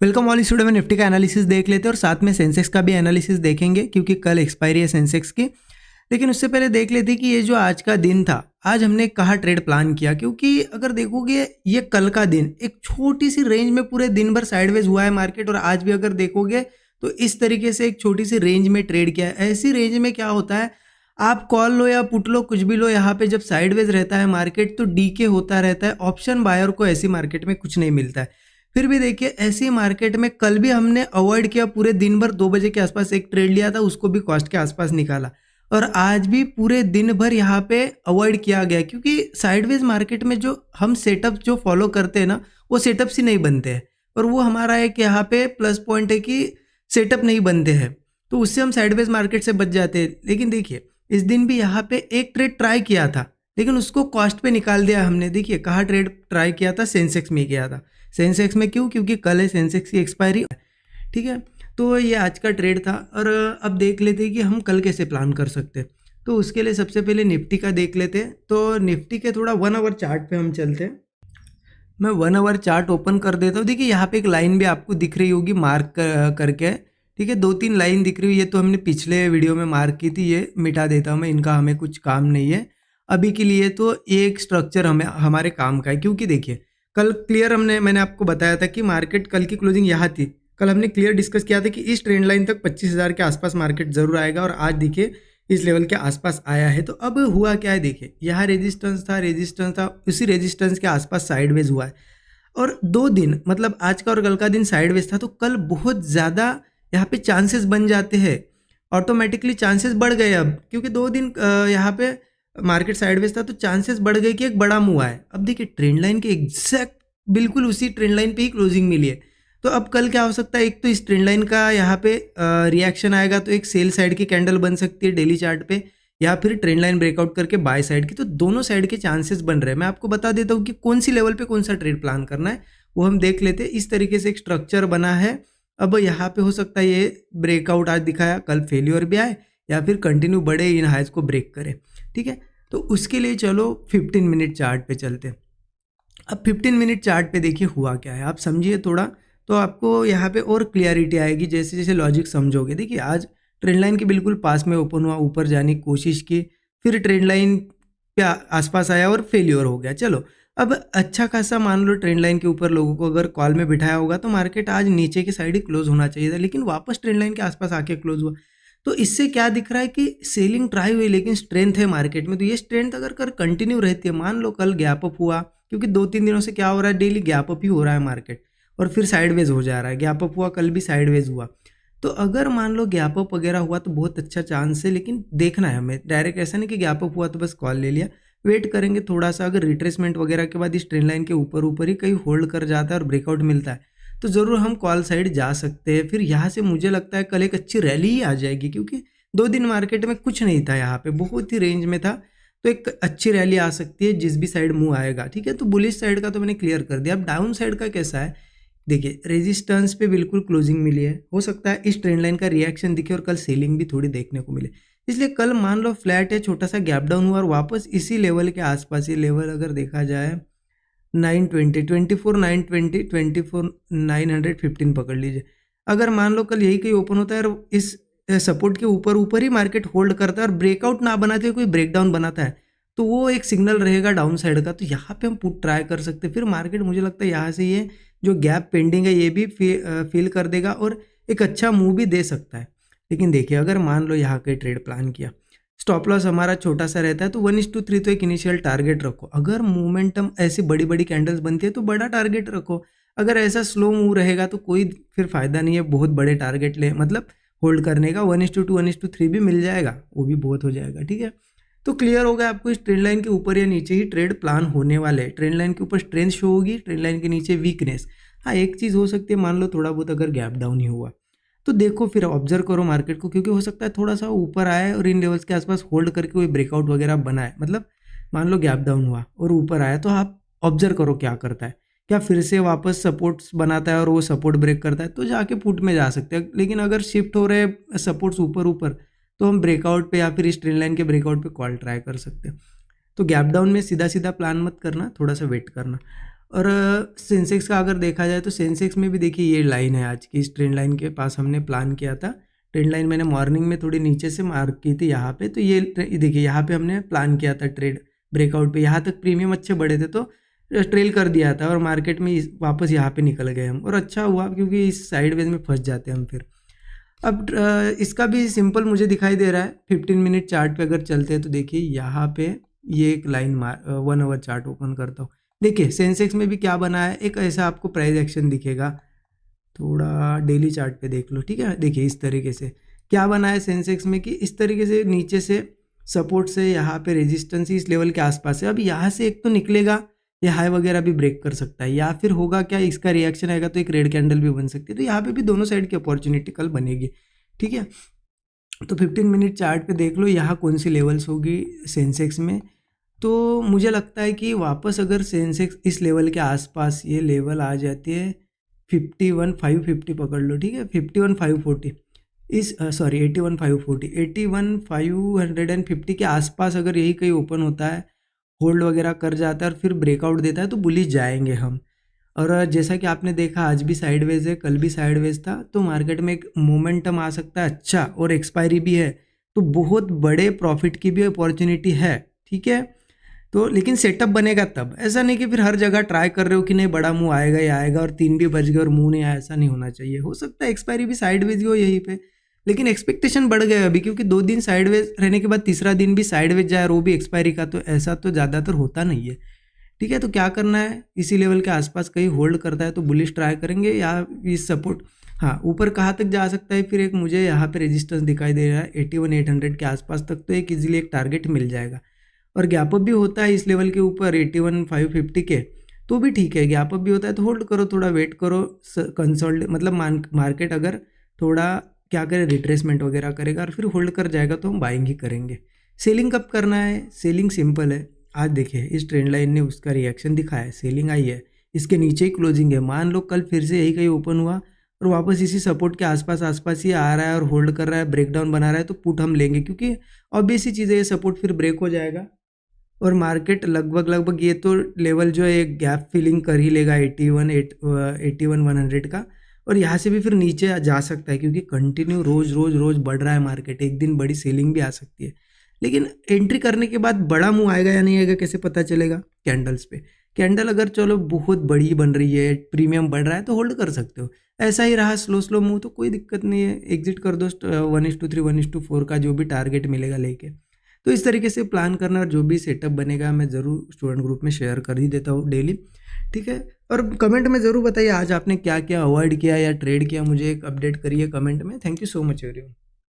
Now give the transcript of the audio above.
Welcome all studio में Nifty का analysis देख लेते हैं और साथ में सेंसेक्स का भी एनालिसिस देखेंगे क्योंकि कल एक्सपायरी है सेंसेक्स की। लेकिन उससे पहले देख लेते हैं कि ये जो आज का दिन था, आज हमने कहाँ ट्रेड प्लान किया, क्योंकि अगर देखोगे ये कल का दिन एक छोटी सी रेंज में पूरे दिन भर साइडवेज हुआ है मार्केट, और आज भी अगर देखोगे तो इस तरीके से एक छोटी सी रेंज में ट्रेड किया है। ऐसी रेंज में क्या होता है, आप कॉल लो या पुट लो कुछ भी लो, यहाँ पे जब साइडवेज रहता है मार्केट तो डीके होता रहता है। ऑप्शन बायर को ऐसी मार्केट में कुछ नहीं मिलता है। फिर भी देखिए ऐसी मार्केट में कल भी हमने अवॉइड किया, पूरे दिन भर 2 बजे के आसपास एक ट्रेड लिया था, उसको भी कॉस्ट के आसपास निकाला, और आज भी पूरे दिन भर यहाँ पे अवॉइड किया गया, क्योंकि साइडवेज मार्केट में जो हम सेटअप जो फॉलो करते हैं ना, वो सेटअप ही नहीं बनते हैं। और वो हमारा एक यहाँ पे प्लस पॉइंट है कि सेटअप नहीं बनते हैं, तो उससे हम साइडवेज मार्केट से बच जाते हैं। लेकिन देखिए इस दिन भी यहाँ पे एक ट्रेड ट्राई किया था, लेकिन उसको कॉस्ट पे निकाल दिया हमने। देखिए कहाँ ट्रेड ट्राई किया था, सेंसेक्स में किया था। सेंसेक्स में क्यों? क्योंकि कल है सेंसेक्स की एक्सपायरी, ठीक है। तो ये आज का ट्रेड था, और अब देख लेते हैं कि हम कल कैसे प्लान कर सकते हैं। तो उसके लिए सबसे पहले निफ्टी का देख लेते हैं। तो निफ्टी के थोड़ा 1 आवर चार्ट पे हम चलते हैं। मैं 1 आवर चार्ट ओपन कर देता हूँ। देखिए यहाँ पे एक लाइन भी आपको दिख रही होगी मार्क करके, ठीक है। 2-3 लाइन दिख रही हुई है, तो हमने पिछले वीडियो में मार्क की थी, ये मिटा देता हूँ मैं, इनका हमें कुछ काम नहीं है अभी के लिए। तो ये एक स्ट्रक्चर हमें हमारे काम का है, क्योंकि देखिए कल क्लियर मैंने आपको बताया था कि मार्केट कल की क्लोजिंग यहाँ थी। कल हमने क्लियर डिस्कस किया था कि इस ट्रेंड लाइन तक 25,000 के आसपास मार्केट जरूर आएगा, और आज देखिए इस लेवल के आसपास आया है। तो अब हुआ क्या है, देखिए यहाँ रेजिस्टेंस था, उसी रेजिस्टेंस के आसपास साइडवेज हुआ है, और 2 दिन मतलब आज का और कल का दिन साइडवेज था। तो कल बहुत ज़्यादा यहाँ पे चांसेस बन जाते हैं, ऑटोमेटिकली चांसेस बढ़ गए अब, क्योंकि 2 दिन यहाँ पे मार्केट साइडवेज था, तो चांसेस बढ़ गए कि एक बड़ा मूव आए। अब देखिए ट्रेंड लाइन के एग्जैक्ट बिल्कुल उसी ट्रेंड लाइन पे ही क्लोजिंग मिली है। तो अब कल क्या हो सकता है, एक तो इस ट्रेंड लाइन का यहाँ पे रिएक्शन आएगा, तो एक सेल साइड की कैंडल बन सकती है डेली चार्ट पे, या फिर ट्रेंड लाइन ब्रेकआउट करके बाय साइड की। तो दोनों साइड के चांसेस बन रहे हैं। मैं आपको बता देता हूँ कि कौन सी लेवल पे कौन सा ट्रेड प्लान करना है, वो हम देख लेते हैं। इस तरीके से एक स्ट्रक्चर बना है। अब यहाँ पे हो सकता है ये ब्रेकआउट आज दिखाया, कल फेल्योर भी आए, या फिर कंटिन्यू बढ़े, इन हाइज को ब्रेक करे, ठीक है। तो उसके लिए चलो 15 मिनट चार्ट पे चलते हैं। अब 15 मिनट चार्ट पे देखिए हुआ क्या है, आप समझिए थोड़ा, तो आपको यहाँ पे और क्लियरिटी आएगी जैसे जैसे लॉजिक समझोगे। देखिए आज ट्रेंड लाइन के बिल्कुल पास में ओपन हुआ, ऊपर जाने की कोशिश की, फिर ट्रेंड लाइन पे आसपास आया और फेल्योर हो गया। चलो अब अच्छा खासा मान लो ट्रेंड लाइन के ऊपर लोगों को अगर कॉल में बिठाया होगा, तो मार्केट आज नीचे की साइड ही क्लोज होना चाहिए था, लेकिन वापस ट्रेंड लाइन के आसपास आके क्लोज हुआ। तो इससे क्या दिख रहा है कि सेलिंग ट्राई हुई, लेकिन स्ट्रेंथ है मार्केट में। तो ये स्ट्रेंथ अगर कर कंटिन्यू रहती है, मान लो कल गैप अप हुआ, क्योंकि 2-3 दिनों से क्या हो रहा है, डेली गैप अप ही हो रहा है मार्केट, और फिर साइडवेज हो जा रहा है। गैप अप हुआ, कल भी साइडवेज हुआ। तो अगर मान लो गैप अप वगैरह हुआ तो बहुत अच्छा चांस है, लेकिन देखना है हमें, डायरेक्ट ऐसा नहीं कि गैप अप हुआ तो बस कॉल ले लिया, वेट करेंगे थोड़ा सा। अगर रिट्रेसमेंट वगैरह के बाद इस ट्रेंड लाइन के ऊपर ऊपर ही कहीं होल्ड कर जाता है और ब्रेकआउट मिलता है, तो ज़रूर हम कॉल साइड जा सकते हैं। फिर यहाँ से मुझे लगता है कल एक अच्छी रैली ही आ जाएगी, क्योंकि 2 दिन मार्केट में कुछ नहीं था, यहाँ पे बहुत ही रेंज में था, तो एक अच्छी रैली आ सकती है जिस भी साइड मूव आएगा, ठीक है। तो बुलिश साइड का तो मैंने क्लियर कर दिया। अब डाउन साइड का कैसा है, देखिए रेजिस्टेंस पे बिल्कुल क्लोजिंग मिली है, हो सकता है इस ट्रेंड लाइन का रिएक्शन दिखे और कल सेलिंग भी थोड़ी देखने को मिले। इसलिए कल मान लो फ्लैट है, छोटा सा गैप डाउन हुआ और वापस इसी लेवल के आसपास, ये लेवल अगर देखा जाए 920, 24 920, 24 915 पकड़ लीजिए। अगर मान लो कल यही कहीं ओपन होता है और इस सपोर्ट के ऊपर ऊपर ही मार्केट होल्ड करता है और ब्रेकआउट ना बनाते हुए कोई ब्रेकडाउन बनाता है, तो वो एक सिग्नल रहेगा डाउन साइड का। तो यहाँ पे हम पुट ट्राई कर सकते हैं। फिर मार्केट मुझे लगता है यहाँ से ये जो गैप पेंडिंग है ये भी फील कर देगा और एक अच्छा मूव भी दे सकता है। लेकिन देखिए अगर मान लो यहाँ के ट्रेड प्लान किया, स्टॉप लॉस हमारा छोटा सा रहता है, तो 1:3 तो एक इनिशियल टारगेट रखो। अगर मोमेंटम ऐसी बड़ी बड़ी कैंडल्स बनती है तो बड़ा टारगेट रखो। अगर ऐसा स्लो मूव रहेगा तो कोई फिर फायदा नहीं है बहुत बड़े टारगेट ले, मतलब होल्ड करने का। 1:2 1:3 भी मिल जाएगा, वो भी बहुत हो जाएगा, ठीक है। तो क्लियर होगा आपको इस ट्रेंड लाइन के ऊपर या नीचे ही ट्रेड प्लान होने वाले हैं। ट्रेंड लाइन के ऊपर स्ट्रेंथ शो होगी, ट्रेंड लाइन के नीचे वीकनेस। हाँ एक चीज़ हो सकती है, मान लो थोड़ा बहुत अगर गैप डाउन ही हुआ तो देखो फिर ऑब्जर्व करो मार्केट को, क्योंकि हो सकता है थोड़ा सा ऊपर आए और इन लेवल्स के आसपास होल्ड करके कोई ब्रेकआउट वगैरह बनाए। मतलब मान लो गैप डाउन हुआ और ऊपर आया, तो आप ऑब्जर्व करो क्या करता है, क्या फिर से वापस सपोर्ट्स बनाता है और वो सपोर्ट ब्रेक करता है, तो जाके पुट में जा सकते हैं। लेकिन अगर शिफ्ट हो रहे सपोर्ट्स ऊपर ऊपर, तो हम ब्रेकआउट पे या फिर इस ट्रेंड लाइन के ब्रेकआउट पे कॉल ट्राई कर सकते हैं। तो गैप डाउन में सीधा सीधा प्लान मत करना, थोड़ा सा वेट करना। और सेंसेक्स का अगर देखा जाए तो सेंसेक्स में भी देखिए ये लाइन है आज की, इस ट्रेंड लाइन के पास हमने प्लान किया था। ट्रेंड लाइन मैंने मॉर्निंग में थोड़ी नीचे से मार्क की थी यहाँ पे, तो ये देखिए यहाँ पे हमने प्लान किया था ट्रेड ब्रेकआउट पे, यहाँ तक प्रीमियम अच्छे बढ़े थे तो ट्रेल कर दिया था और मार्केट में वापस यहाँ पे निकल गए हम, और अच्छा हुआ क्योंकि इस साइडवेज में फंस जाते हैं हम फिर। अब इसका भी सिंपल मुझे दिखाई दे रहा है। 15 मिनट चार्ट पे अगर चलते हैं तो देखिए यहाँ पे ये एक लाइन 1 आवर चार्ट ओपन करता हूँ। देखिए सेंसेक्स में भी क्या बना है, एक ऐसा आपको प्राइस एक्शन दिखेगा, थोड़ा डेली चार्ट पे देख लो, ठीक है। देखिए इस तरीके से क्या बना है सेंसेक्स में कि इस तरीके से नीचे से सपोर्ट से यहाँ पे रेजिस्टेंस इस लेवल के आसपास है। अब यहाँ से एक तो निकलेगा, ये हाई वगैरह भी ब्रेक कर सकता है, या फिर होगा क्या, इसका रिएक्शन आएगा तो एक रेड कैंडल भी बन सकती है। तो यहाँ पे भी दोनों साइड की अपॉर्चुनिटी कल बनेगी, ठीक है। तो 15 मिनट चार्ट पे देख लो यहाँ कौन सी लेवल्स होगी सेंसेक्स में। तो मुझे लगता है कि वापस अगर सेंसेक्स इस लेवल के आसपास, ये लेवल आ जाती है 51,550 पकड़ लो, ठीक है, 51,540 इस सॉरी 81,540 81,550 के आसपास अगर यही कहीं ओपन होता है, होल्ड वगैरह कर जाता है और फिर ब्रेकआउट देता है तो बुलिश जाएंगे हम। और जैसा कि आपने देखा आज भी साइडवेज है, कल भी साइडवेज था, तो मार्केट में एक मोमेंटम आ सकता है अच्छा, और एक्सपायरी भी है तो बहुत बड़े प्रॉफिट की भी अपॉर्चुनिटी है, ठीक है। तो लेकिन सेटअप बनेगा तब, ऐसा नहीं कि फिर हर जगह ट्राई कर रहे हो कि नहीं बड़ा मुंह आएगा ही आएगा और 3 भी बज गए और मुंह नहीं आया, ऐसा नहीं होना चाहिए। हो सकता है एक्सपायरी भी साइडवेज ही हो यहीं पे, लेकिन एक्सपेक्टेशन बढ़ गए अभी, क्योंकि 2 दिन साइडवेज रहने के बाद तीसरा दिन भी साइडवेज जाए और वो भी एक्सपायरी का, तो ऐसा तो ज़्यादातर होता नहीं है, ठीक है। तो क्या करना है, इसी लेवल के आसपास कहीं होल्ड करता है तो बुलिश ट्राई करेंगे, या इस सपोर्ट, हाँ ऊपर कहाँ तक जा सकता है, फिर एक मुझे यहाँ पे रेजिस्टेंस दिखाई दे रहा है 81,800 के आसपास तक, तो एक इजीली एक टारगेट मिल जाएगा। और गैप अप भी होता है इस लेवल के ऊपर 81,550 के, तो भी ठीक है, गैप अप भी होता है तो होल्ड करो, थोड़ा वेट करो, कंसोल्ड मतलब मार्केट अगर थोड़ा क्या करे, रिट्रेसमेंट वगैरह करेगा और फिर होल्ड कर जाएगा तो हम बाइंग ही करेंगे। सेलिंग कब करना है, सेलिंग सिंपल है, आज देखिए इस ट्रेंड लाइन ने उसका रिएक्शन दिखाया है, सेलिंग आई है, इसके नीचे ही क्लोजिंग है। मान लो कल फिर से यही कहीं ओपन हुआ और वापस इसी सपोर्ट के आसपास ही आ रहा है और होल्ड कर रहा है, ब्रेकडाउन बना रहा है, तो पुट हम लेंगे, क्योंकि ऑब्वियस ही चीज़ है, ये सपोर्ट फिर ब्रेक हो जाएगा और मार्केट लगभग ये तो लेवल जो है गैप फिलिंग कर ही लेगा 81,100 का, और यहाँ से भी फिर नीचे जा सकता है, क्योंकि कंटिन्यू रोज बढ़ रहा है मार्केट, एक दिन बड़ी सेलिंग भी आ सकती है। लेकिन एंट्री करने के बाद बड़ा मुंह आएगा या नहीं आएगा कैसे पता चलेगा, कैंडल्स पे। कैंडल अगर चलो बहुत बड़ी बन रही है, प्रीमियम बढ़ रहा है तो होल्ड कर सकते हो, ऐसा ही रहा स्लो मुंह तो कोई दिक्कत नहीं है, एग्जिट कर दो 1:3 1:4 का जो भी टारगेट मिलेगा लेके। तो इस तरीके से प्लान करना, और जो भी सेटअप बनेगा मैं ज़रूर स्टूडेंट ग्रुप में शेयर कर ही देता हूँ डेली, ठीक है। और कमेंट में ज़रूर बताइए आज आपने क्या क्या अवॉइड किया या ट्रेड किया, मुझे एक अपडेट करिए कमेंट में। Thank you so much everyone.